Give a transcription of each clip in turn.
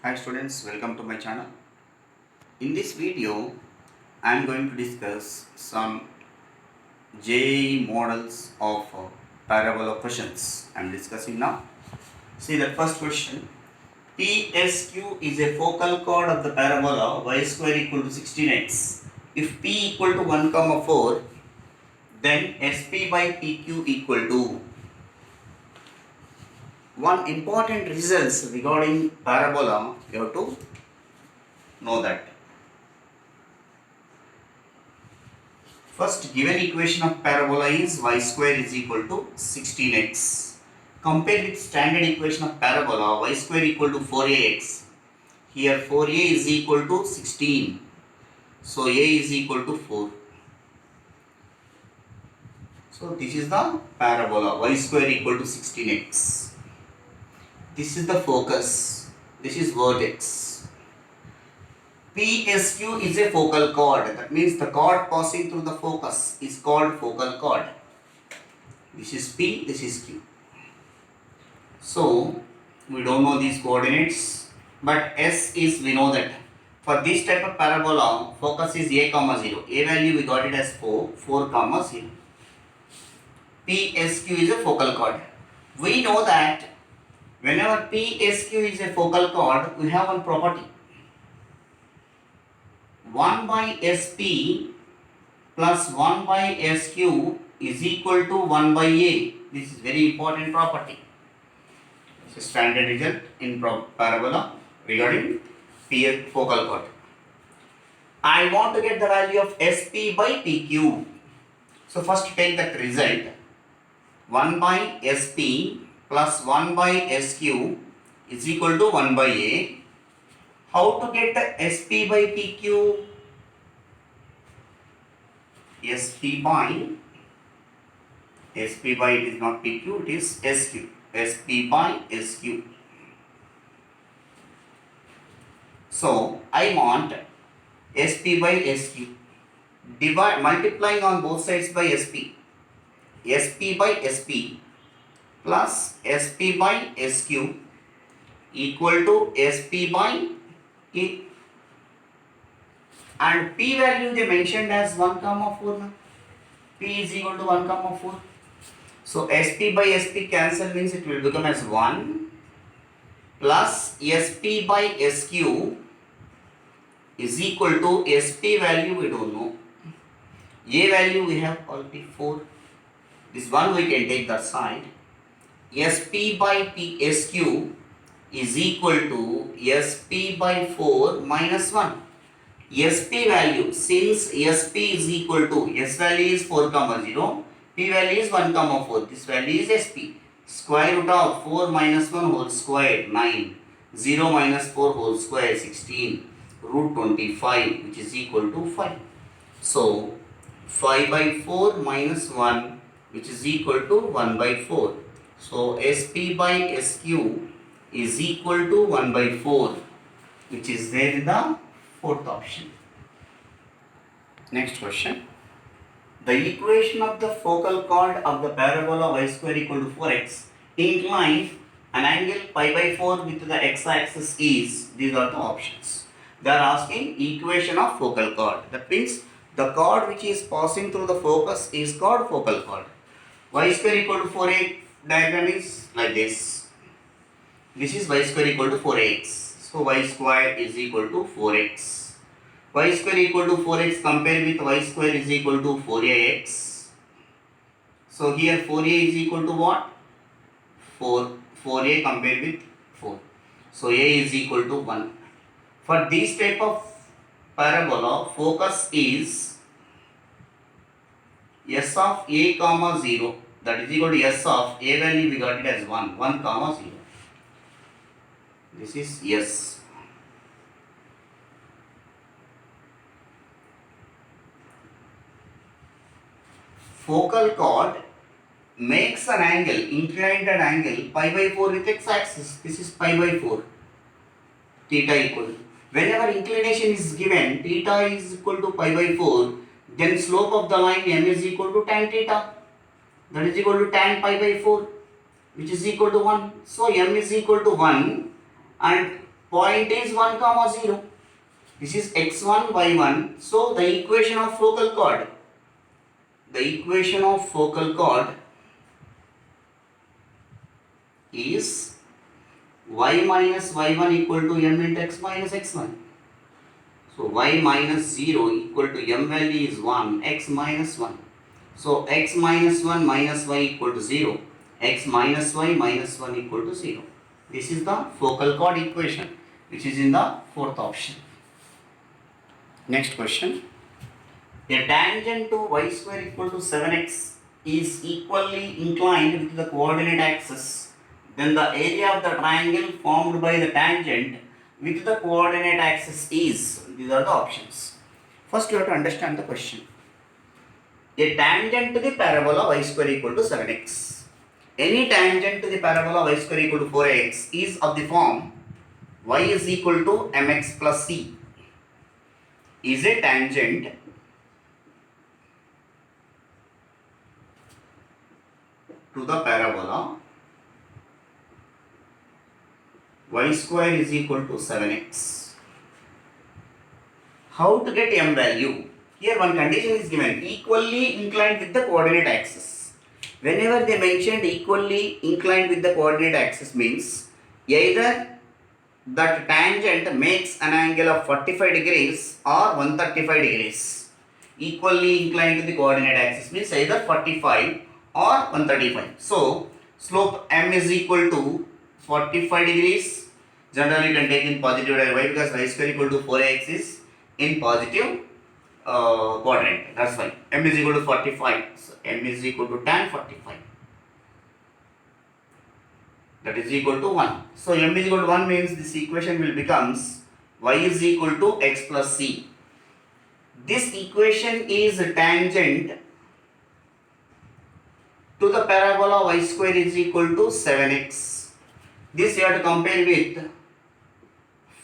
Hi students, welcome to my channel. In this video, I am going to discuss some JEE models of parabola questions. I am discussing now. See the first question. PSQ is a focal chord of the parabola y square equal to 16x. If P equal to 1, 4, then SP by PQ equal to. One important results regarding parabola, you have to know that. First, given equation of parabola is y square is equal to 16x. Compare with standard equation of parabola y square equal to 4ax. Here 4a is equal to 16. So a is equal to 4. So this is the parabola y square equal to 16x. This is the focus. This is vertex. PSQ is a focal chord. That means the chord passing through the focus is called focal chord. This is P, this is Q. So, we don't know these coordinates, but S is, we know that. For this type of parabola, focus is a comma 0. A value we got it as 4, 4 comma 0. PSQ is a focal chord. We know that whenever PSQ is a focal chord, we have one property. 1 by SP plus 1 by SQ is equal to 1 by A. This is very important property. It's a standard result in parabola regarding focal chord. I want to get the value of SP by PQ. So first take that result. 1 by SP plus 1 by SQ is equal to 1 by A. How to get the SP by PQ? SP by it is not PQ, it is SQ. SP by SQ. So I want SP by SQ. Multiplying on both sides by SP. SP by SP plus SP by SQ equal to SP by A. And P value they mentioned as 1 comma 4. P is equal to 1 comma 4. So SP by SP cancel means it will become as 1 plus SP by SQ is equal to SP value we don't know. A value we have already 4. This one we can take that side. SP by SQ is equal to SP by 4 minus 1. SP value, since SP is equal to, S value is 4 comma 0, P value is 1 comma 4, this value is SP. Square root of 4 minus 1 whole square 9, 0 minus 4 whole square 16, root 25 which is equal to 5. So 5 by 4 minus 1 which is equal to 1 by 4. So SP by SQ is equal to 1 by 4 which is there in the fourth option. Next question. The equation of the focal chord of the parabola y square equal to 4x incline an angle pi by 4 with the x-axis is, these are the options. They are asking equation of focal chord. That means the chord which is passing through the focus is called focal chord. Y square equal to 4x diagram is like this. This is y square equal to 4x. So y square is equal to 4x. Y square equal to 4x compared with y square is equal to 4ax. So here 4a is equal to what? 4a compared with 4. So a is equal to 1. For this type of parabola, focus is S of a comma 0. That is equal to S of a value we got it as 1. 1 comma 0. This is yes. Focal chord makes an angle, inclined angle pi by 4 with x-axis. This is pi by 4. Theta equal. Whenever inclination is given, theta is equal to pi by 4, then slope of the line m is equal to tan theta. That is equal to tan pi by 4, which is equal to 1. So m is equal to 1. And point is 1 comma 0. This is x1 y1. So the equation of focal chord is y minus y1 equal to m into x minus x1. So y minus 0 equal to m value is 1, x minus 1. So x minus 1 minus y equal to 0, x minus y minus 1 equal to 0. This is the focal chord equation which is in the fourth option. Next question. A tangent to y square equal to 7x is equally inclined with the coordinate axis. Then the area of the triangle formed by the tangent with the coordinate axis is. These are the options. First you have to understand the question. A tangent to the parabola y square equal to 7x. Any tangent to the parabola y square equal to 4x is of the form y is equal to mx plus c. Is a tangent to the parabola y square is equal to 7x. How to get m value? Here one condition is given, equally inclined with the coordinate axis. Whenever they mentioned equally inclined with the coordinate axis means either that tangent makes an angle of 45 degrees or 135 degrees. Equally inclined to the coordinate axis means either 45 or 135. So slope m is equal to 45 degrees. Generally you can take in positive direct. Why? Because y square equal to 4x is in positive quadrant. That's why m is equal to 45. So m is equal to tan 45. That is equal to 1. So m is equal to 1 means this equation will becomes y is equal to x plus c. This equation is tangent to the parabola y square is equal to 7x. This you have to compare with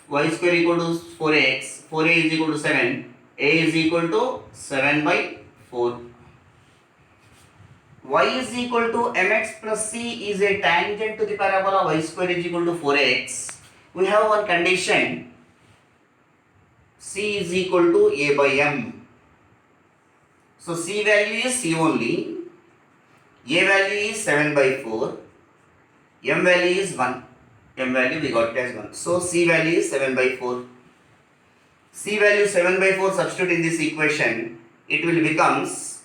y square equal to 4x, 4a is equal to 7, a is equal to 7 by 4. Y is equal to mx plus c is a tangent to the parabola y square is equal to 4x. We have one condition, c is equal to a by m. So c value is c only, a value is 7 by 4, m value is 1. M value we got it as 1. So c value is 7 by 4. C value 7 by 4 substitute in this equation, it will becomes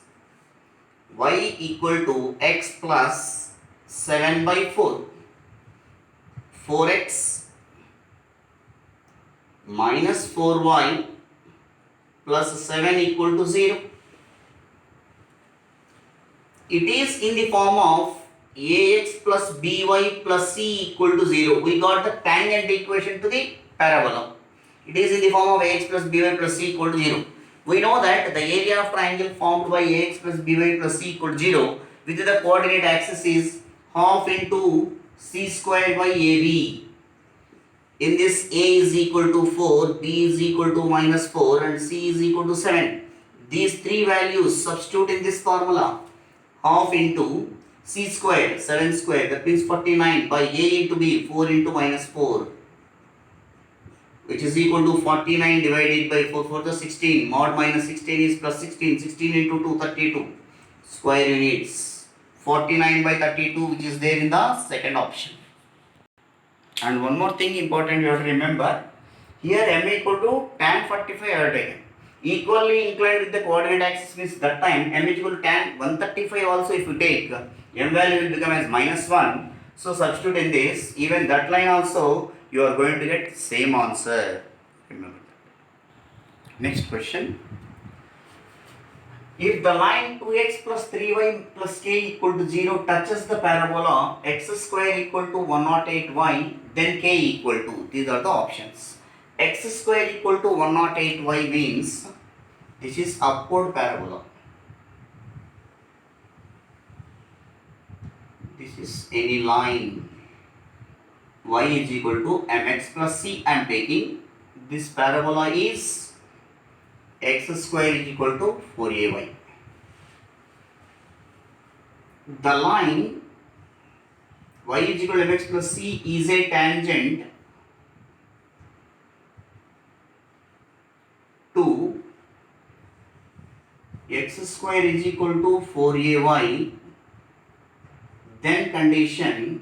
y equal to x plus 7 by 4. 4x minus 4y plus 7 equal to 0. It is in the form of ax plus by plus c equal to 0. We got the tangent equation to the parabola. It is in the form of ax plus by plus c equal to 0. We know that the area of triangle formed by ax plus by plus c equal to 0 with the coordinate axis is half into c squared by ab. In this a is equal to 4, b is equal to minus 4 and c is equal to 7. These three values substitute in this formula. Half into c squared, 7 squared, that means 49 by a into b, 4 into minus 4, which is equal to 49 divided by 4, 4 to 16, mod minus 16 is plus 16, 16 into 2, 32, square units, 49 by 32 which is there in the second option. And one more thing important you have to remember, here m equal to tan 45 I have taken. Equally inclined with the coordinate axis means that time m is equal to tan 135 also if you take, m value will become as minus 1. So substitute in this, even that line also you are going to get same answer. Remember that. Next question. If the line 2x plus 3y plus k equal to 0 touches the parabola x square equal to 108y, then k equal to, these are the options. X square equal to 108y means this is upward parabola. This is any line. Y is equal to mx plus c. I am taking this parabola is x square is equal to 4ay. The line y is equal to mx plus c is a tangent x square is equal to 4ay, then condition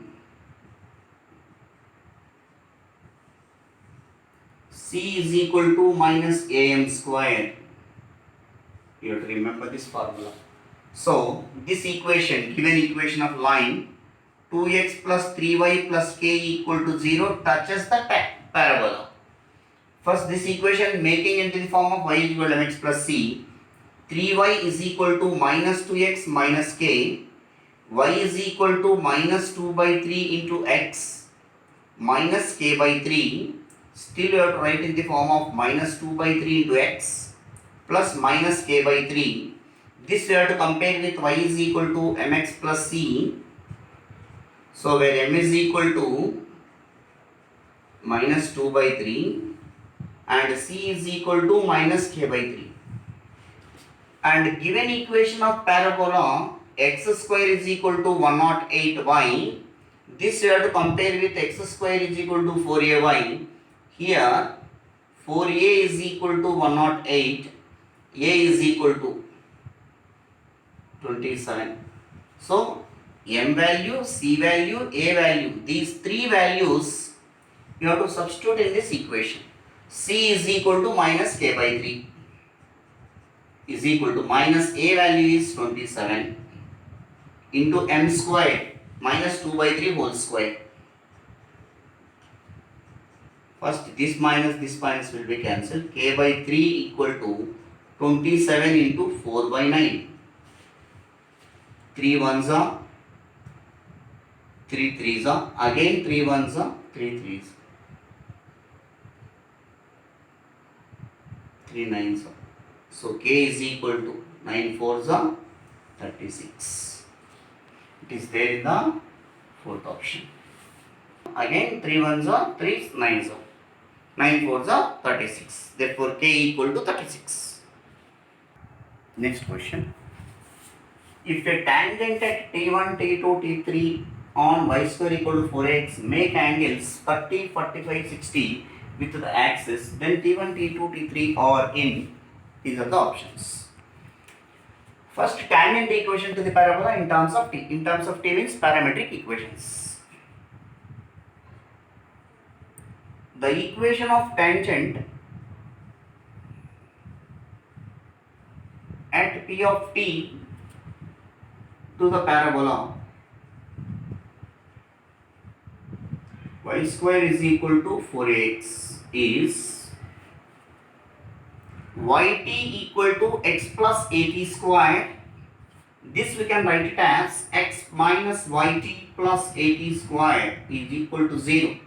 c is equal to minus am square. You have to remember this formula. So this equation, given equation of line 2x plus 3y plus k equal to 0 touches the parabola. First this equation making into the form of y is equal to mx plus c. 3y is equal to minus 2x minus k. Y is equal to minus 2 by 3 into x minus k by 3. Still you have to write in the form of minus 2 by 3 into x plus minus k by 3. This we have to compare with y is equal to mx plus c. So where m is equal to minus 2 by 3 and c is equal to minus k by 3. And given equation of parabola x square is equal to 108y, this we have to compare with x square is equal to 4ay. Here 4a is equal to 108, a is equal to 27. So m value, c value, a value, these three values you have to substitute in this equation. C is equal to minus k by 3 is equal to minus a value is 27 into m square minus 2 by 3 whole square. First this minus will be cancelled. K by 3 equal to 27 into 4 by 9. 3 ones are 3 threes are, again 3 ones are 3 threes, 3 nines are. So k is equal to 9 fours are 36. It is there in the fourth option. Again 3 ones are 3 nines are, 9 fours are 36. Therefore k equal to 36. Next question. If a tangent at T1, T2, T3 on y square equal to 4x make angles 30, 45, 60 with the axis, then T1, T2, T3 are in. These are the options. First, tangent equation to the parabola in terms of T. In terms of T means parametric equations. The equation of tangent at P of T to the parabola y square is equal to 4x is yt equal to x plus at square. This we can write it as x minus yt plus at square is equal to 0.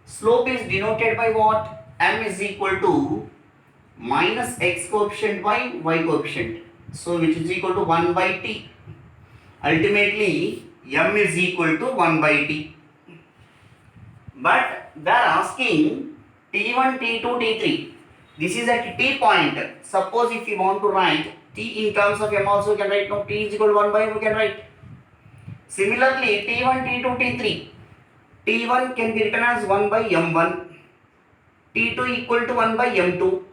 Slope is denoted by what? M is equal to minus x coefficient by y coefficient. So which is equal to 1 by t. Ultimately m is equal to 1 by t. But they are asking T1, T2, T3. This is at T point. Suppose if you want to write T in terms of m also, you can write no, T is equal to 1 by m, you can write. Similarly, T1, T2, T3. T1 can be written as 1 by m1. T2 equal to 1 by m2.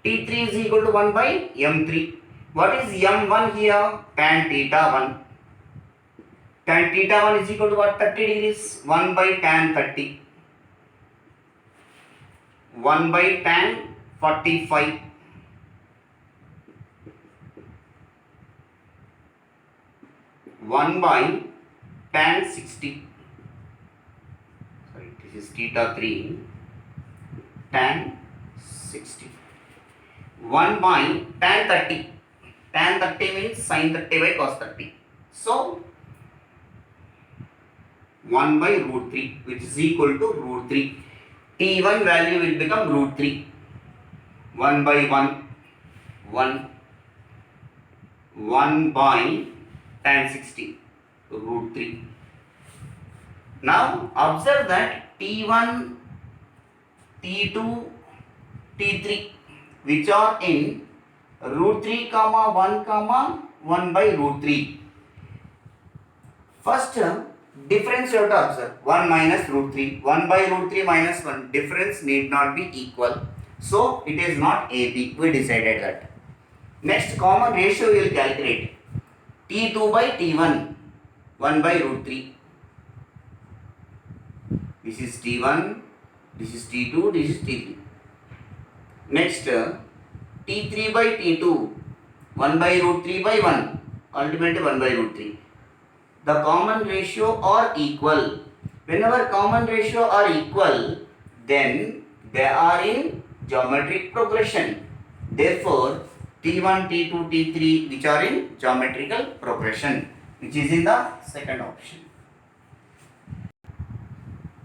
T3 is equal to 1 by m3. What is m1 here? Tan theta 1. Tan theta 1 is equal to what? 30 degrees. 1 by tan 30. 1 by tan 45. 1 by tan 60. Sorry, this is theta 3. Tan 60. 1 by tan 30. Tan 30 means sin 30 by cos 30. So 1 by root 3, which is equal to root 3. T1 value will become root 3. 1 by 1, 1. 1 by tan 60, root 3. Now observe that T1, T2, T3, which are in root 3 comma 1 comma 1 by root 3. First difference you have to observe. 1 minus root 3. 1 by root 3 minus 1. Difference need not be equal. So it is not AB. We decided that. Next common ratio we will calculate. T2 by T1, 1 by root 3. This is T1, this is T2, this is T3. Next T3 by T2, 1 by root 3 by 1, ultimately 1 by root 3. The common ratio are equal. Whenever common ratio are equal, then they are in geometric progression. Therefore, T1, T2, T3 which are in geometrical progression, which is in the second option.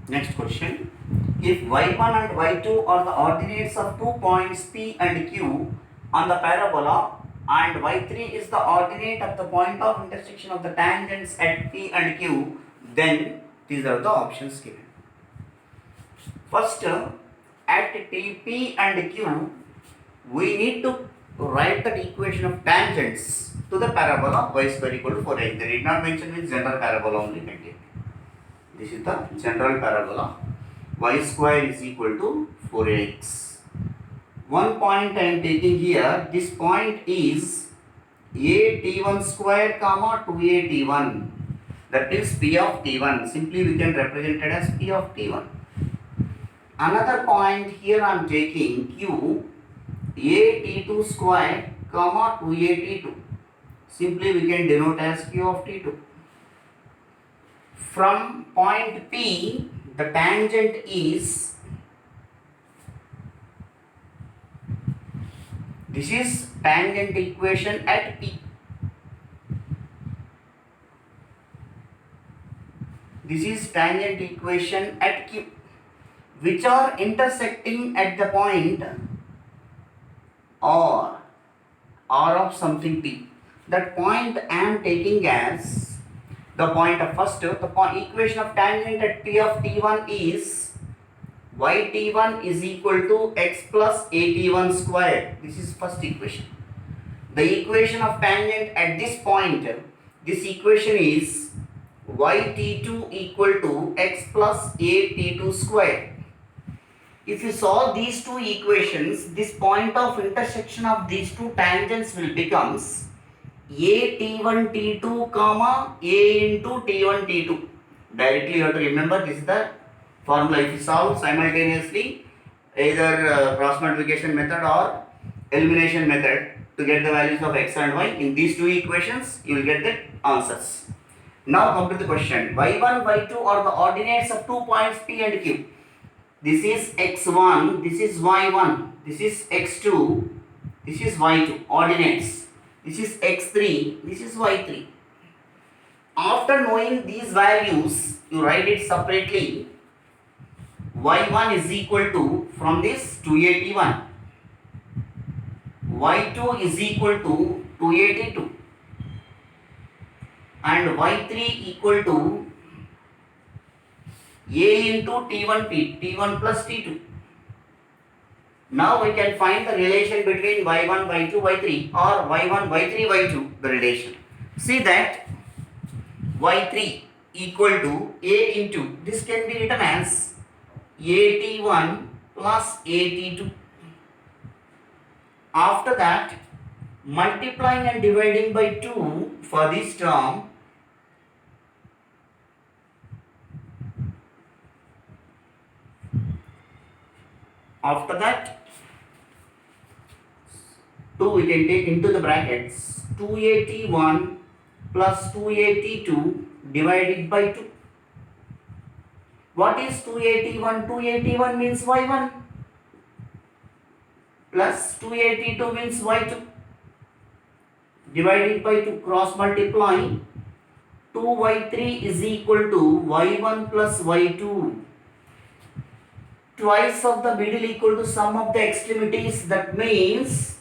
Next question. If y1 and y2 are the ordinates of 2 points P and Q on the parabola, and y3 is the ordinate of the point of intersection of the tangents at P and Q, then these are the options given. First, at P and Q, we need to write that equation of tangents to the parabola y square equal to 4x. They did not mention with general parabola only. This is the general parabola. Y square is equal to 4x. One point I am taking here. This point is a t1 square comma 2a t1. That is p of t1. Simply we can represent it as p of t1. Another point here I am taking q a t2 square comma 2a t2. Simply we can denote as q of t2. From point P, the tangent is, this is tangent equation at P. This is tangent equation at Q, which are intersecting at the point R of something T. That point I am taking as the point of first, the equation of tangent at P of T1 is yt1 is equal to x plus at1 square. This is first equation. The equation of tangent at this point, this equation is yt2 equal to x plus at2 square. If you solve these two equations, this point of intersection of these two tangents will becomes a t1 t2 comma a into t1 t2. Directly you have to remember this is the formula. If you solve simultaneously either cross multiplication method or elimination method to get the values of x and y in these two equations, you will get the answers. Now come to the question. y1 y2 are the ordinates of 2 points P and Q. This is x1, this is y1, this is x2, this is y2, ordinates. This is x3, this is y3. After knowing these values, you write it separately. y1 is equal to, from this 281, y2 is equal to 282, and y3 equal to a into t1 plus t2. Now we can find the relation between y1, y2, y3 or y1, y3, y2, the relation. See that y3 equal to a into, this can be written as at1 plus at2. After that, multiplying and dividing by 2 for this term, after that 2 we can take into the brackets, 2at1 plus 2at2 divided by 2. What is 2at1? 2at1 means y1 plus 2at2 means y2 divided by 2, cross multiply. 2y3 is equal to y1 plus y2. Twice of the middle equal to sum of the extremities. That means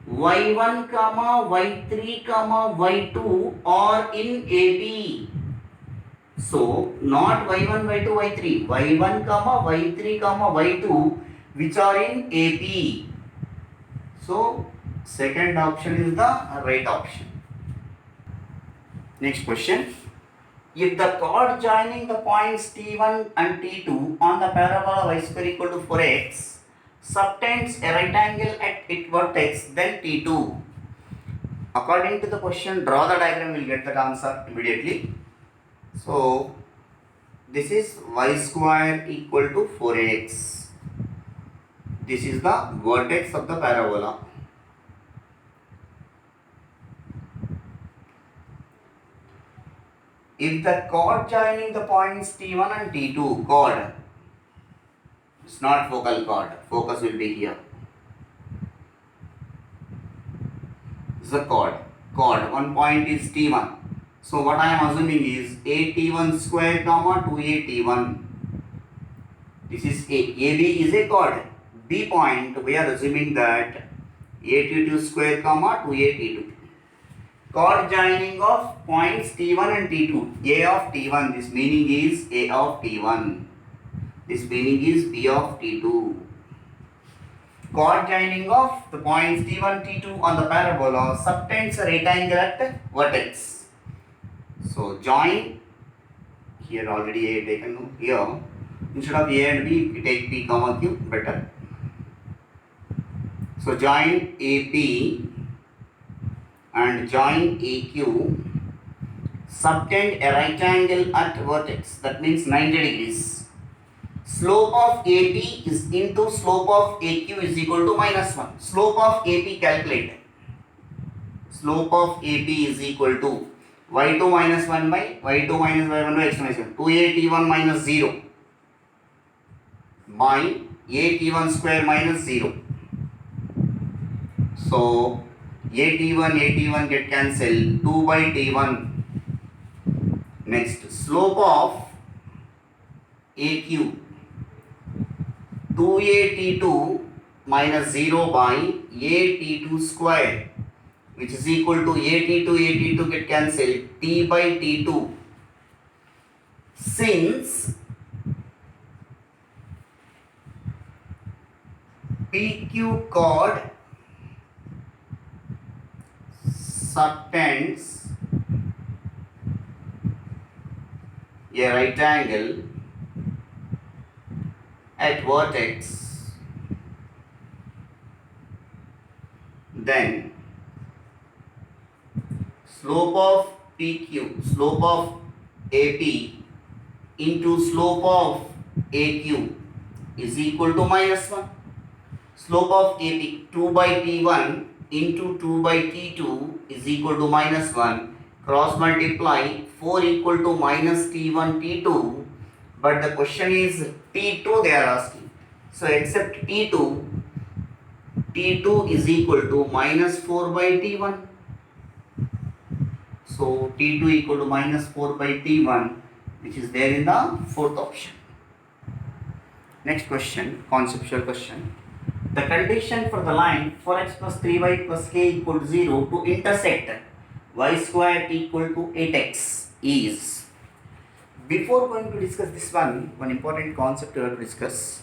y1 comma y3 comma y2 are in AB. So not y1 y2 y3, y1 comma y3 comma y2 which are in AB. So second option is the right option. Next question. If the chord joining the points T1 and T2 on the parabola y square equal to 4x subtends a right angle at its vertex, then T2. According to the question, draw the diagram, we'll get that answer immediately. So this is y square equal to 4ax. This is the vertex of the parabola. If the chord joining the points T1 and T2, chord, it's not focal chord, focus will be here. It's the chord. One point is T1. So what I am assuming is a T1 square comma 2a T1. This is A. AB is a chord. B point, we are assuming that a T2 square comma 2a T2. Chord joining of points T1 and T2. A of T1, this meaning is A of T1. This meaning is B of T2. Chord joining of the points T1, T2 on the parabola subtends a right angle at vertex. So join, here already A taken here, instead of A and B, we take P comma Q, better. So join AP and join AQ, subtend a right angle at vertex, that means 90 degrees. Slope of AP is into slope of AQ is equal to -1. Slope of AP calculated. Slope of AP is equal to y2 minus 1 by y2 minus y1 by x minus 1. 2a t1 minus 0 by a t1 square minus 0. So a t1 get cancelled, 2 by t1. Next, slope of AQ, 2a t2 minus 0 by a t2 square, which is equal to a t2 get cancelled, t by t2. Since PQ chord subtends a right angle at vertex, then slope of PQ, slope of AP into slope of AQ is equal to -1. Slope of AP, 2 by T1 into 2 by T2 is equal to -1. Cross multiply, 4 equal to minus T1 T2, but the question is T2 they are asking. So except T2, T2 is equal to -4 by T1. So T2 equal to -4 by T1, which is there in the fourth option. Next question, conceptual question. The condition for the line 4x plus 3y plus k equal to 0 to intersect y square equal to 8x is. Before going to discuss this one important concept we have to discuss.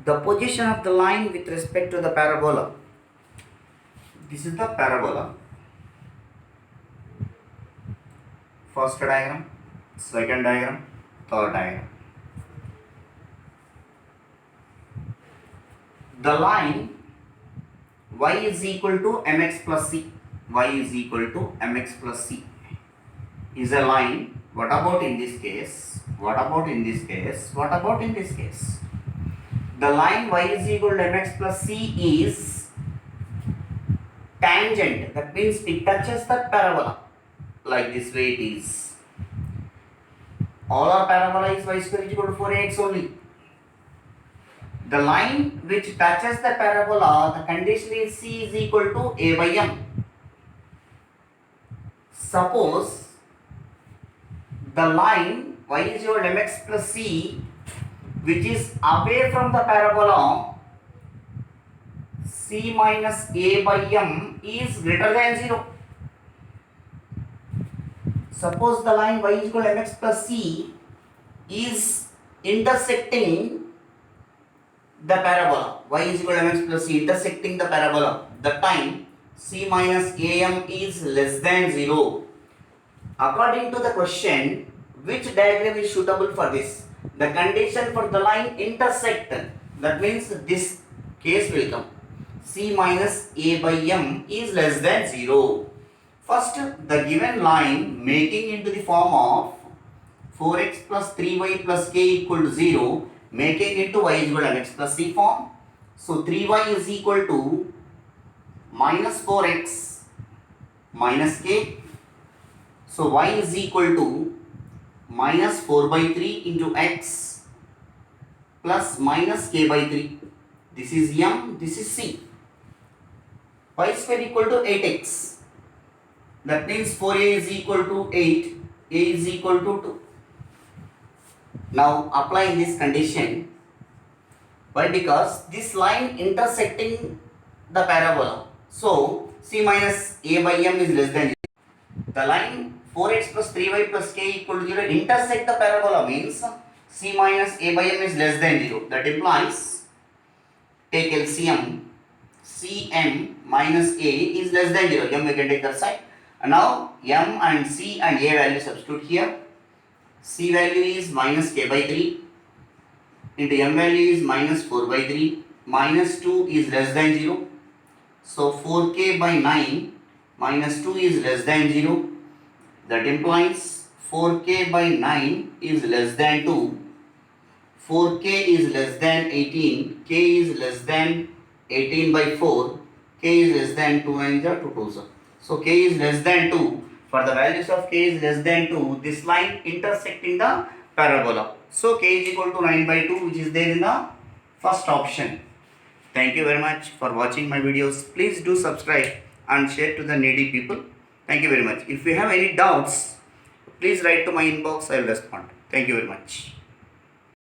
The position of the line with respect to the parabola. This is the parabola. First diagram, second diagram, third diagram. The line y is equal to mx plus c. Y is equal to mx plus c is a line. What about in this case? What about in this case? What about in this case? The line y is equal to mx plus c is tangent. That means it touches the parabola. Like this way it is. All our parabola is y square is equal to 4ax only. The line which touches the parabola, the condition is c is equal to a by m. Suppose the line y is equal to mx plus c, which is away from the parabola, c minus a by m is greater than 0. Suppose the line y is equal to mx plus c is intersecting the parabola. Y is equal to mx plus c intersecting the parabola. The time c minus am is less than 0. According to the question, which diagram is suitable for this? The condition for the line intersect. That means this case will come. c minus a by m is less than 0. First, the given line making into the form of 4x plus 3y plus k equal to 0, making into y is equal to mx plus c form. So 3y is equal to minus 4x minus k. So y is equal to minus 4 by 3 into x plus minus k by 3. This is m, this is c. Y square equal to 8x. That means 4a is equal to 8, a is equal to 2. Now applying this condition. Why? Because this line intersecting the parabola. So c minus a by m is less than 0. The line 4x plus 3y plus k equal to 0 intersect the parabola means c minus a by m is less than 0. That implies, take LCM, cm minus a is less than 0. M we can take that side. And now m and c and a value substitute here. C value is minus k by 3 into m value is minus 4 by 3, minus 2 is less than 0. So 4k by 9 minus 2 is less than 0. That implies 4k by 9 is less than 2. 4k is less than 18, k is less than 18 by 4, k is less than 2 and 2 2s. So k is less than 2. For the values of k is less than 2, this line intersecting the parabola. So k is equal to 9 by 2, which is there in the first option. Thank you very much for watching my videos. Please do subscribe and share to the needy people. Thank you very much. If you have any doubts, please write to my inbox. I will respond. Thank you very much.